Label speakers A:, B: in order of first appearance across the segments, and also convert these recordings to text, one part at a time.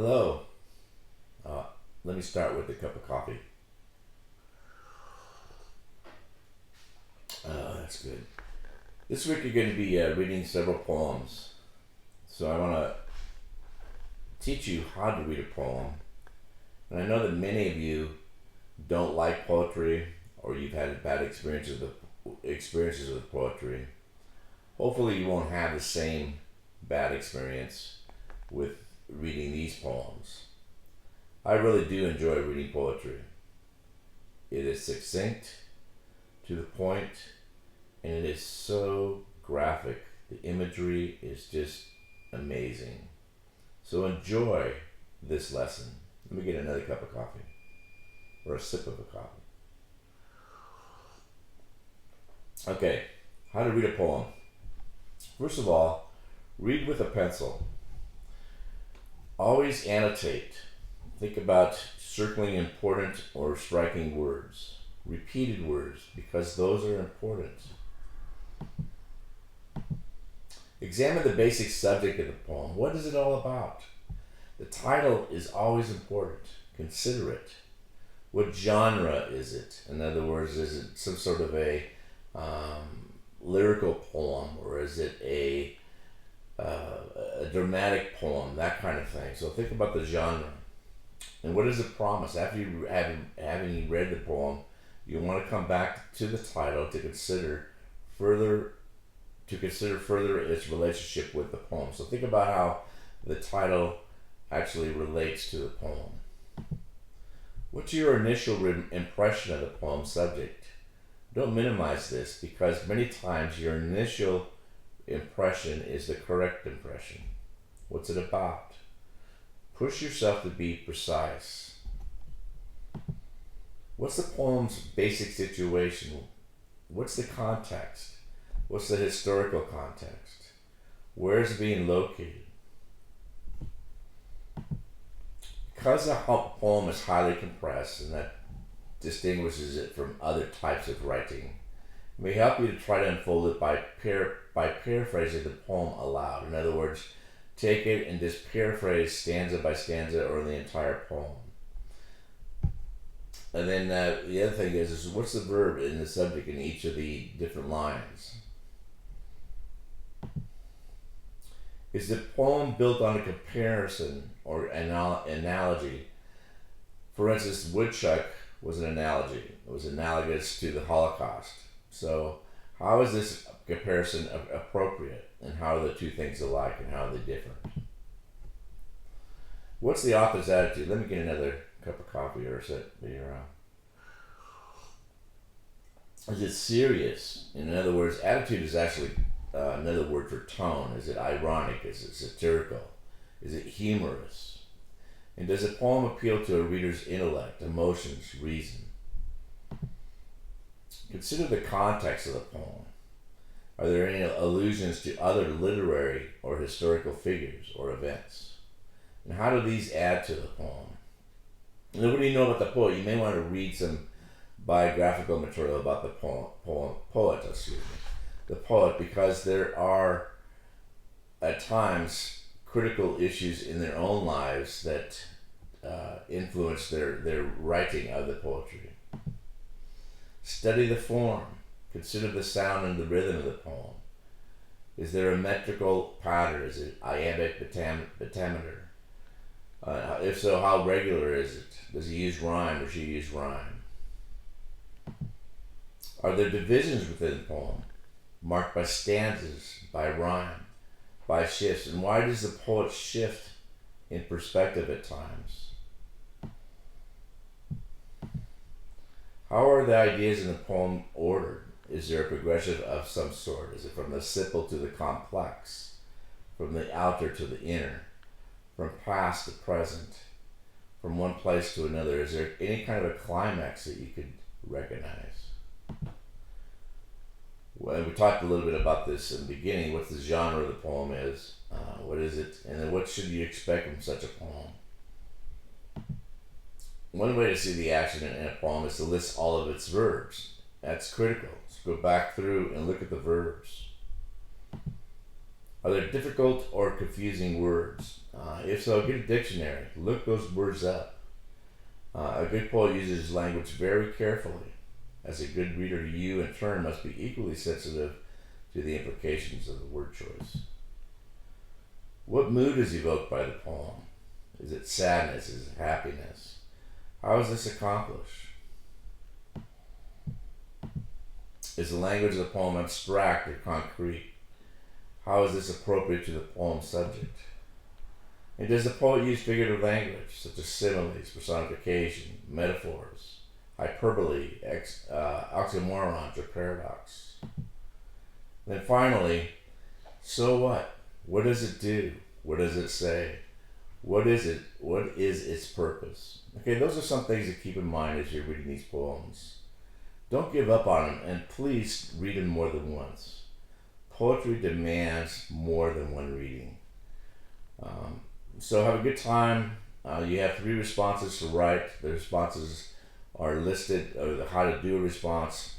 A: Hello. Uh, Let me start with a cup of coffee. That's good. This week you're going to be reading several poems. So I want to teach you how to read a poem. And I know that many of you don't like poetry or you've had bad experiences with poetry. Hopefully you won't have the same bad experience with reading these poems. I really do enjoy reading poetry. It is succinct, to the point, and it is so graphic. The imagery is just amazing. So enjoy this lesson. Let me get another cup of coffee, or a sip of a coffee. Okay, how to read a poem. First of all, read with a pencil. Always annotate. Think about circling important or striking words, repeated words, because those are important. Examine the basic subject of the poem. What is it all about? The title is always important. Consider it. What genre is it? In other words, is it some sort of a lyrical poem, or is it a dramatic poem, that kind of thing? So think about the genre. And what does it promise? After you having read the poem, you want to come back to the title to consider further its relationship with the poem. So think about how the title actually relates to the poem. What's your initial impression of the poem subject? Don't minimize this, because many times your initial impression is the correct impression. What's it about? Push yourself to be precise. What's the poem's basic situation? What's the context? What's the historical context? Where is it being located? Because the poem is highly compressed, and that distinguishes it from other types of writing, it may help you to try to unfold it by paraphrasing the poem aloud. In other words, take it and just paraphrase stanza by stanza or the entire poem. And then the other thing is what's the verb in the subject in each of the different lines? Is the poem built on a comparison or analogy? For instance, woodchuck was an analogy. It was analogous to the Holocaust. So how is this comparison appropriate? And how are the two things alike, and how are they different? What's the author's attitude? Let me get another cup of coffee or a sip. Is it serious? In other words, attitude is actually another word for tone. Is it ironic? Is it satirical? Is it humorous? And does a poem appeal to a reader's intellect, emotions, reason? Consider the context of the poem. Are there any allusions to other literary or historical figures or events? And how do these add to the poem? And what do you know about the poet? You may want to read some biographical material about the poet, because there are at times critical issues in their own lives that influence their writing of the poetry. Study the form. Consider the sound and the rhythm of the poem. Is there a metrical pattern? Is it iambic pentameter? If so, how regular is it? Does he use rhyme or she use rhyme? Are there divisions within the poem, marked by stanzas, by rhyme, by shifts? And why does the poet shift in perspective at times? How are the ideas in the poem ordered? Is there a progression of some sort? Is it from the simple to the complex? From the outer to the inner? From past to present? From one place to another? Is there any kind of a climax that you could recognize? Well, we talked a little bit about this in the beginning. What the genre of the poem is. What is it? And then what should you expect from such a poem? One way to see the action in a poem is to list all of its verbs. That's critical. So go back through and look at the verbs. Are there difficult or confusing words? If so, get a dictionary. Look those words up. A good poet uses language very carefully. As a good reader, you in turn must be equally sensitive to the implications of the word choice. What mood is evoked by the poem? Is it sadness? Is it happiness? How is this accomplished? Is the language of the poem abstract or concrete? How is this appropriate to the poem's subject? And does the poet use figurative language, such as similes, personification, metaphors, hyperbole, oxymorons, or paradox? Then finally, so what? What does it do? What does it say? What is it? What is its purpose? Okay, those are some things to keep in mind as you're reading these poems. Don't give up on them, and please read them more than once. Poetry demands more than one reading. So have a good time. You have 3 responses to write. The responses are listed, or the how to do a response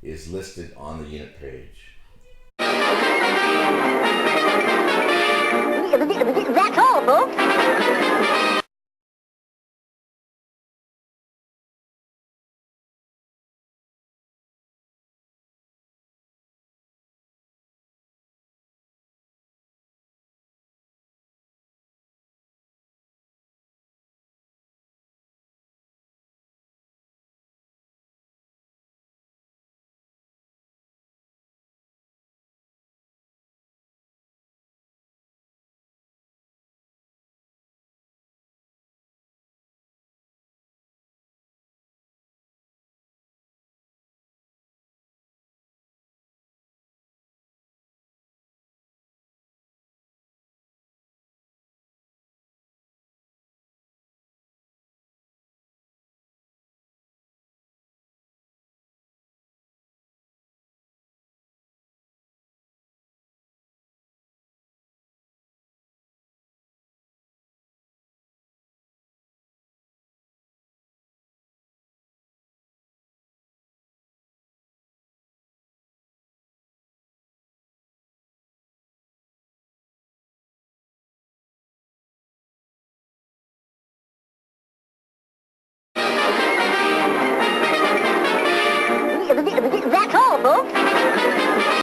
A: is listed on the unit page.
B: That's all, folks.